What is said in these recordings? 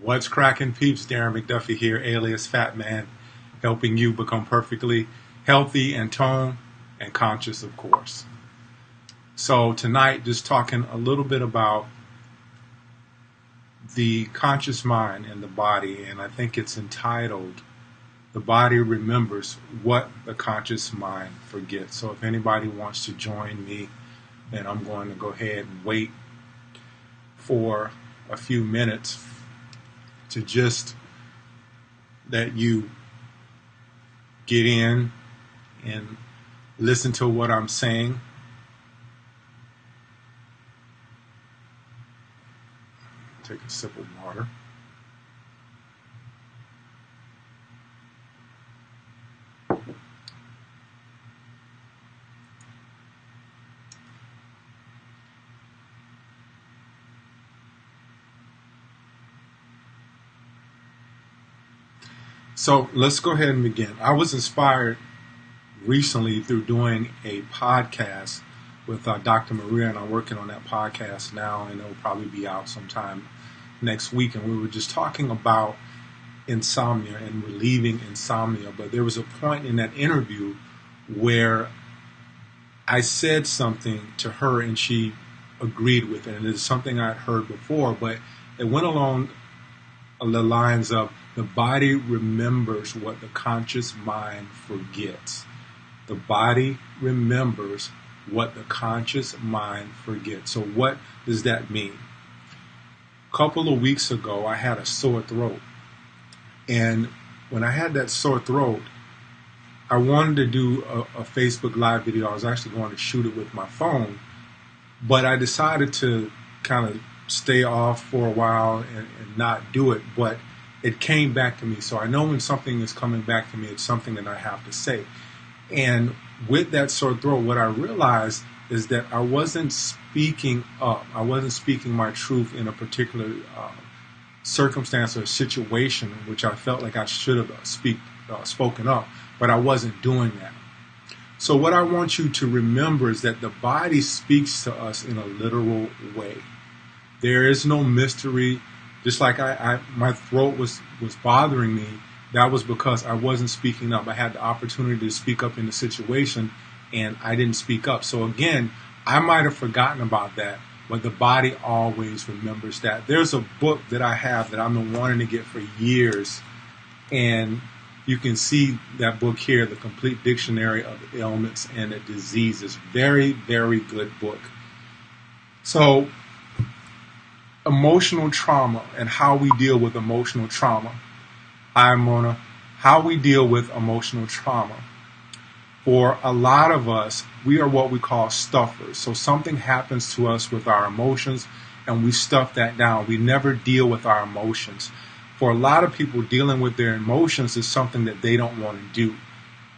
What's cracking, peeps? Darren McDuffie here, alias Fat Man, helping you become perfectly healthy and toned and conscious, of course. So tonight, just talking a little bit about the conscious mind and the body, and I think it's entitled, "The Body Remembers What the Conscious Mind Forgets." So if anybody wants to join me, then I'm going to go ahead and wait for a few minutes to just let you get in and listen to what I'm saying. Take a sip of water. So let's go ahead and begin. I was inspired recently through doing a podcast with Dr. Maria, and I'm working on that podcast now, and it'll probably be out sometime next week. And we were just talking about insomnia and relieving insomnia. But there was a point in that interview where I said something to her, and she agreed with it. And it's something I'd heard before, but it went along the lines of, the body remembers what the conscious mind forgets. The body remembers what the conscious mind forgets. So what does that mean? A couple of weeks ago, I had a sore throat. And when I had that sore throat, I wanted to do a Facebook Live video. I was actually going to shoot it with my phone, but I decided to kind of stay off for a while and not do it. But it came back to me. So I know when something is coming back to me, it's something that I have to say. And with that sore throat, what I realized is that I wasn't speaking up. I wasn't speaking my truth in a particular circumstance or situation in which I felt like I should have spoken up, but I wasn't doing that. So what I want you to remember is that the body speaks to us in a literal way. There is no mystery. Just like my throat was bothering me, that was because I wasn't speaking up. I had the opportunity to speak up in the situation, and I didn't speak up. So again, I might have forgotten about that, but the body always remembers that. There's a book that I have that I've been wanting to get for years, and you can see that book here, The Complete Dictionary of Ailments and Diseases. Very, very good book. So emotional trauma and how we deal with emotional trauma. How we deal with emotional trauma. For a lot of us, we are what we call stuffers. So something happens to us with our emotions and we stuff that down. We never deal with our emotions. For a lot of people, dealing with their emotions is something that they don't want to do.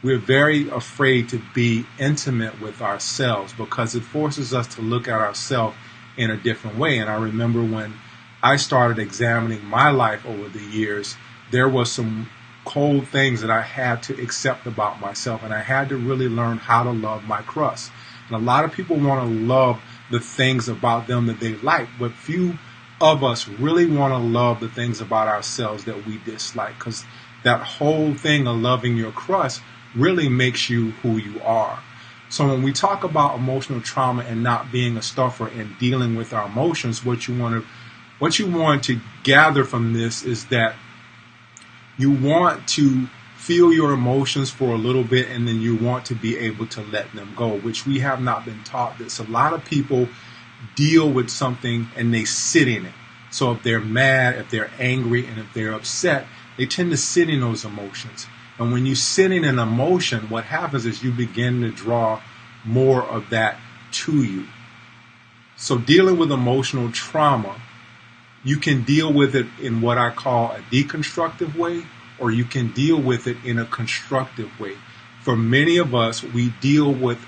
We're very afraid to be intimate with ourselves because it forces us to look at ourselves in a different way. And I remember when I started examining my life over the years, there was some cold things that I had to accept about myself, and I had to really learn how to love my crust. And a lot of people want to love the things about them that they like, but few of us really want to love the things about ourselves that we dislike, because that whole thing of loving your crust really makes you who you are. So when we talk about emotional trauma and not being a stuffer and dealing with our emotions, what you want to gather from this is that you want to feel your emotions for a little bit, and then you want to be able to let them go, which we have not been taught this. A lot of people deal with something and they sit in it. So if they're mad, if they're angry, and if they're upset, they tend to sit in those emotions. And when you sit in an emotion, what happens is you begin to draw more of that to you. So dealing with emotional trauma, you can deal with it in what I call a deconstructive way, or you can deal with it in a constructive way. For many of us, we deal with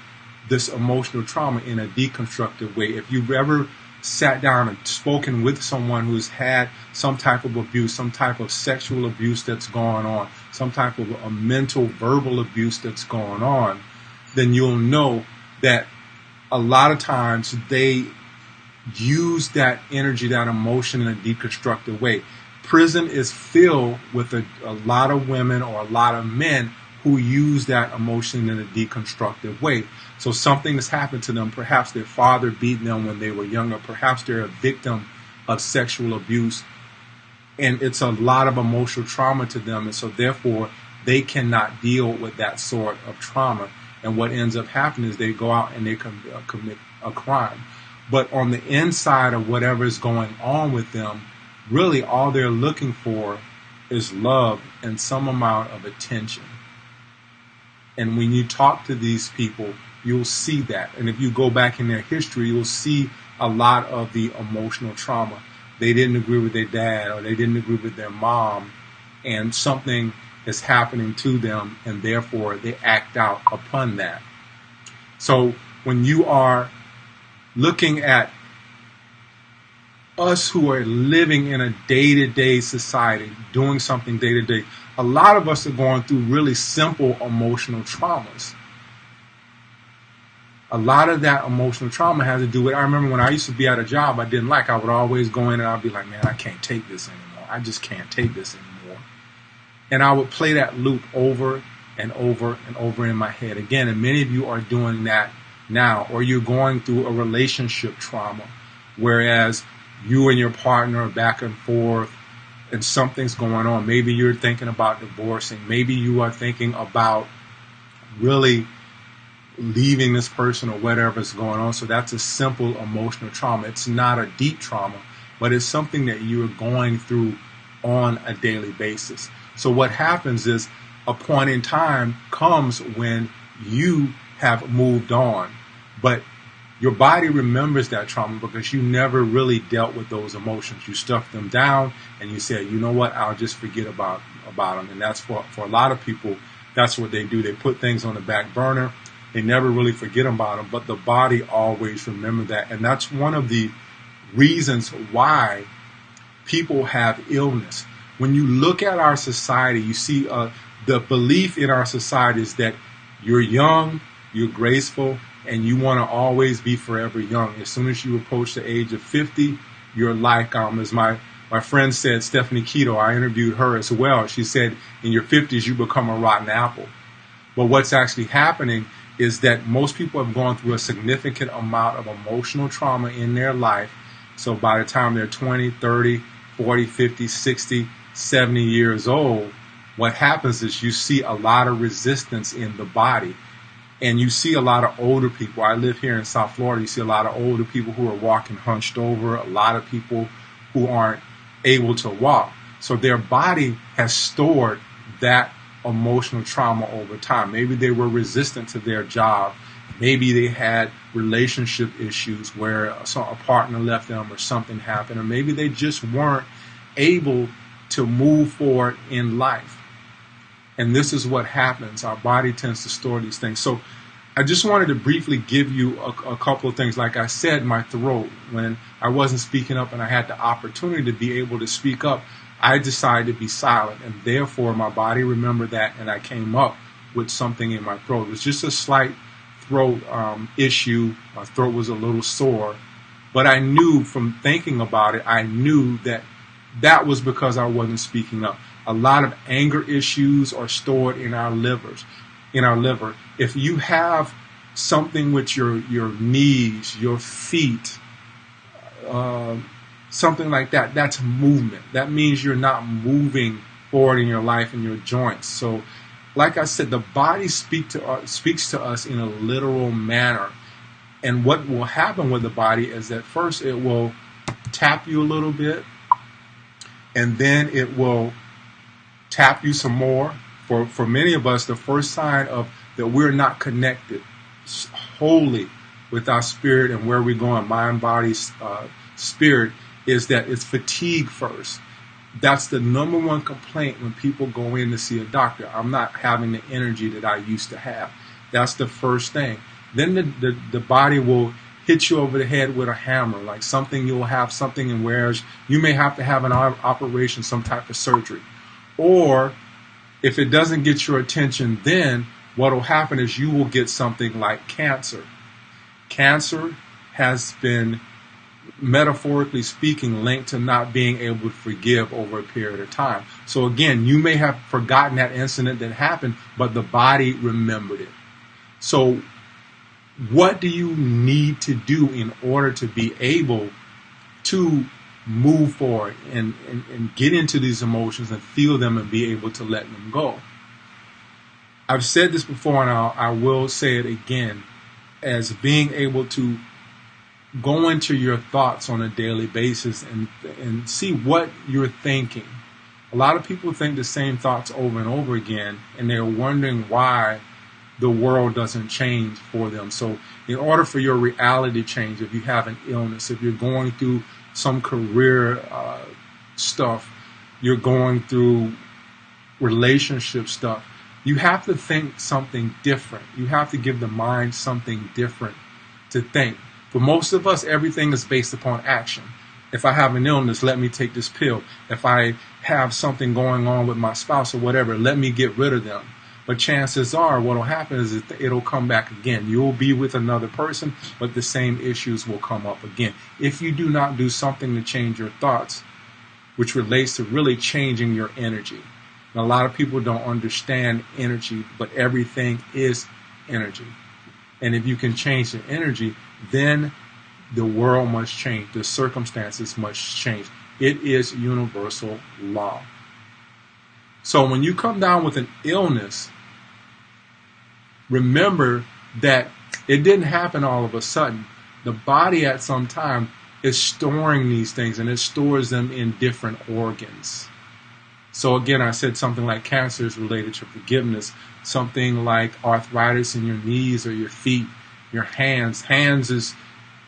this emotional trauma in a deconstructive way. If you've ever sat down and spoken with someone who's had some type of abuse, some type of sexual abuse that's going on, some type of a mental, verbal abuse that's going on, then you'll know that a lot of times they use that energy, that emotion in a deconstructive way. prison is filled with a lot of women or a lot of men who use that emotion in a deconstructive way. So something has happened to them. Perhaps their father beat them when they were younger. Perhaps they're a victim of sexual abuse. And it's a lot of emotional trauma to them. And so therefore, they cannot deal with that sort of trauma. And what ends up happening is they go out and they commit a crime. But on the inside of whatever is going on with them, really all they're looking for is love and some amount of attention. And when you talk to these people, you'll see that. And if you go back in their history, you'll see a lot of the emotional trauma. They didn't agree with their dad, or they didn't agree with their mom, and something is happening to them, and therefore they act out upon that. So when you are looking at us who are living in a day-to-day society, doing something day-to-day, a lot of us are going through really simple emotional traumas. A lot of that emotional trauma has to do with, I remember when I used to be at a job I didn't like, I would always go in and I'd be like, man, I can't take this anymore. I just can't take this anymore. And I would play that loop over and over and over in my head again. And many of you are doing that now, or you're going through a relationship trauma, whereas you and your partner are back and forth and something's going on. Maybe you're thinking about divorcing. Maybe you are thinking about really leaving this person or whatever's going on. So that's a simple emotional trauma. It's not a deep trauma, but it's something that you're going through on a daily basis. So what happens is a point in time comes when you have moved on, but your body remembers that trauma because you never really dealt with those emotions. You stuffed them down and you said, you know what, I'll just forget about them. And that's for a lot of people, that's what they do. They put things on the back burner. They never really forget about them, but the body always remembers that. And that's one of the reasons why people have illness. When you look at our society, you see the belief in our society is that you're young, you're graceful, and you want to always be forever young. As soon as you approach the age of 50, you're like, as my friend said, Stephanie Keto, I interviewed her as well. She said, in your 50s, you become a rotten apple. But what's actually happening is that most people have gone through a significant amount of emotional trauma in their life. So by the time they're 20, 30, 40, 50, 60, 70 years old, what happens is you see a lot of resistance in the body. And you see a lot of older people. I live here in South Florida. You see a lot of older people who are walking hunched over, a lot of people who aren't able to walk. So their body has stored that emotional trauma over time. Maybe they were resistant to their job. Maybe they had relationship issues where a partner left them or something happened. Or maybe they just weren't able to move forward in life. And this is what happens. Our body tends to store these things. So I just wanted to briefly give you a couple of things. Like I said, my throat, when I wasn't speaking up and I had the opportunity to be able to speak up, I decided to be silent. And therefore, my body remembered that, and I came up with something in my throat. It was just a slight throat issue. My throat was a little sore. But I knew from thinking about it, I knew that that was because I wasn't speaking up. A lot of anger issues are stored in our livers. If you have something with your knees, your feet, something like that, that's movement. That means you're not moving forward in your life and your joints. So, like I said, the body speaks to us in a literal manner. And what will happen with the body is that first it will tap you a little bit, and then it will tap you some more. For many of us, the first sign of that we're not connected wholly with our spirit and where we're going, mind, body, spirit, is that it's fatigue first. That's the number one complaint when people go in to see a doctor. I'm not having the energy that I used to have. That's the first thing. Then the body will hit you over the head with a hammer, like you'll have something in whereas you may have to have an operation, some type of surgery. Or if it doesn't get your attention, then what will happen is you will get something like cancer. Cancer has been metaphorically speaking, linked to not being able to forgive over a period of time. So again, you may have forgotten that incident that happened, but the body remembered it. So what do you need to do in order to be able to move forward and get into these emotions and feel them and be able to let them go? I've said this before, and I will say it again, as being able to go into your thoughts on a daily basis and see what you're thinking. A lot of people think the same thoughts over and over again, and they're wondering why the world doesn't change for them. So in order for your reality to change, if you have an illness, if you're going through some career stuff, you're going through relationship stuff, you have to think something different. You have to give the mind something different to think. For most of us, everything is based upon action. If I have an illness, let me take this pill. If I have something going on with my spouse or whatever, let me get rid of them. But chances are what will happen is it'll come back again. You'll be with another person, but the same issues will come up again. If you do not do something to change your thoughts, which relates to really changing your energy. And a lot of people don't understand energy, but everything is energy. And if you can change the energy, then the world must change. The circumstances must change. It is universal law. So when you come down with an illness, remember that it didn't happen all of a sudden. The body at some time is storing these things, and it stores them in different organs. So again, I said something like cancer is related to forgiveness. Something like arthritis in your knees or your feet, your hands. Hands is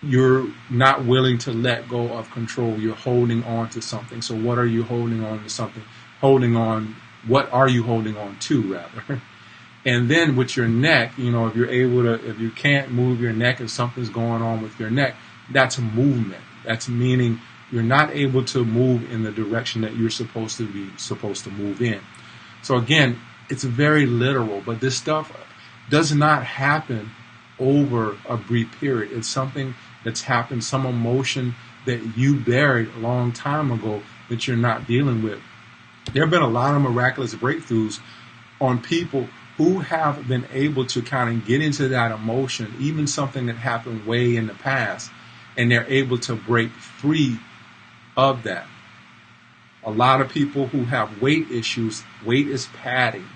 you're not willing to let go of control. You're holding on to something. So what are you holding on to something? What are you holding on to, rather? And then with your neck, if you can't move your neck, if something's going on with your neck, that's movement. That's meaning you're not able to move in the direction that you're supposed to move in. So again, it's very literal, but this stuff does not happen over a brief period. It's something that's happened, some emotion that you buried a long time ago that you're not dealing with. There have been a lot of miraculous breakthroughs on people who have been able to kind of get into that emotion, even something that happened way in the past, and they're able to break free of that. A lot of people who have weight issues, weight is padding.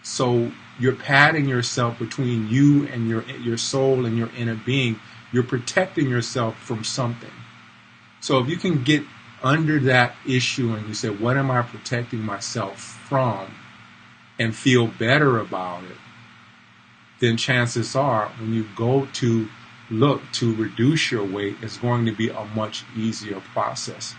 So you're padding yourself between you and your soul and your inner being. You're protecting yourself from something. So if you can get under that issue and you say, what am I protecting myself from, and feel better about it, then chances are when you go to look to reduce your weight, it's going to be a much easier process.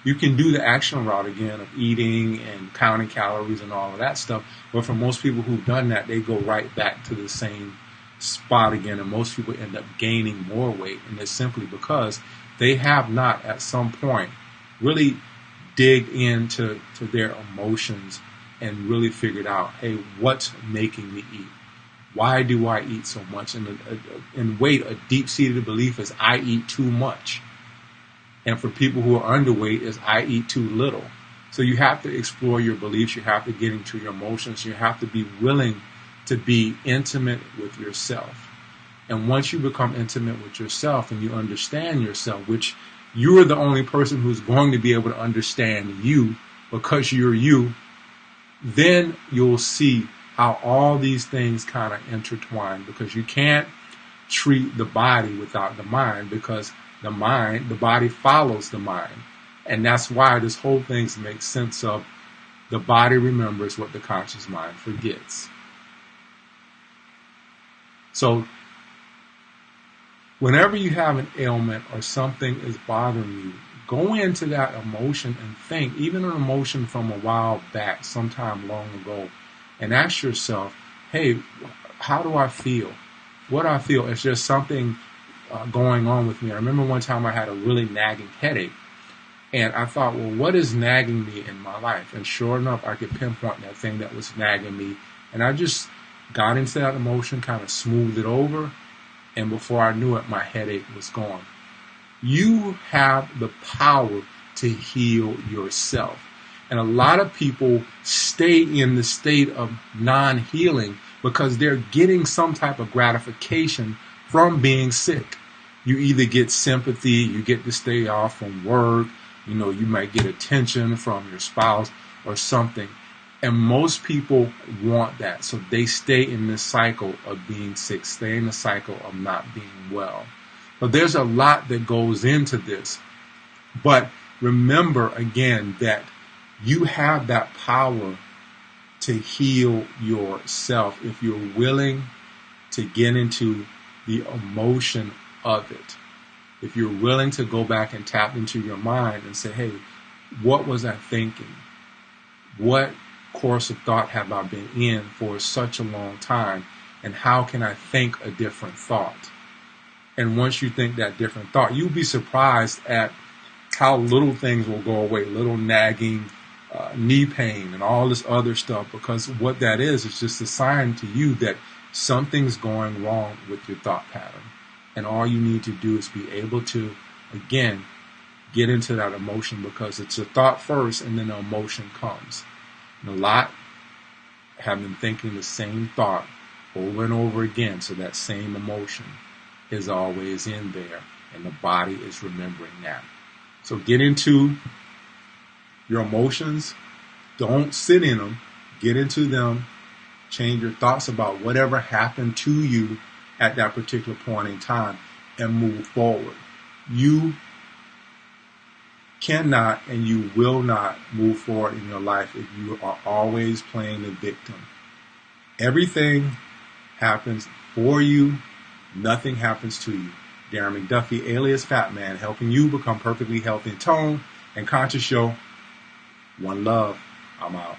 You can do the action route again of eating and counting calories and all of that stuff, but for most people who've done that, they go right back to the same spot again, and most people end up gaining more weight, and it's simply because they have not at some point really dig into their emotions and really figured out, hey, what's making me eat? Why do I eat so much? And weight, a deep-seated belief is I eat too much. And for people who are underweight is I eat too little. So you have to explore your beliefs. You have to get into your emotions. You have to be willing to be intimate with yourself. And once you become intimate with yourself and you understand yourself, which you are the only person who's going to be able to understand you because you're you, then you'll see how all these things kind of intertwine, because you can't treat the body without the mind, because the body follows the mind. And that's why this whole thing makes sense of the body remembers what the conscious mind forgets. So whenever you have an ailment or something is bothering you, go into that emotion and think, even an emotion from a while back, sometime long ago, and ask yourself, hey, how do I feel? What do I feel? Is there something going on with me? I remember one time I had a really nagging headache, and I thought, well, what is nagging me in my life? And sure enough, I could pinpoint that thing that was nagging me, and I just got into that emotion, kind of smoothed it over, and before I knew it, my headache was gone. You have the power to heal yourself. And a lot of people stay in the state of non-healing because they're getting some type of gratification from being sick. You either get sympathy, you get to stay off from work, you might get attention from your spouse or something. And most people want that. So they stay in this cycle of being sick, stay in the cycle of not being well. But there's a lot that goes into this. But remember again that you have that power to heal yourself if you're willing to get into the emotion of it. If you're willing to go back and tap into your mind and say, hey, what was I thinking? What course of thought have I been in for such a long time? And how can I think a different thought? And once you think that different thought, you'll be surprised at how little things will go away, little nagging, knee pain and all this other stuff, because what that is just a sign to you that something's going wrong with your thought pattern. And all you need to do is be able to, again, get into that emotion, because it's a thought first and then the emotion comes. And a lot have been thinking the same thought over and over again, so that same emotion is always in there, and the body is remembering that. So get into your emotions. Don't sit in them. Get into them. Change your thoughts about whatever happened to you at that particular point in time and move forward. You cannot and you will not move forward in your life if you are always playing the victim. Everything happens for you. Nothing happens to you. Darren McDuffie, alias Fat Man, helping you become perfectly healthy in tone and conscious. Show. One love. I'm out.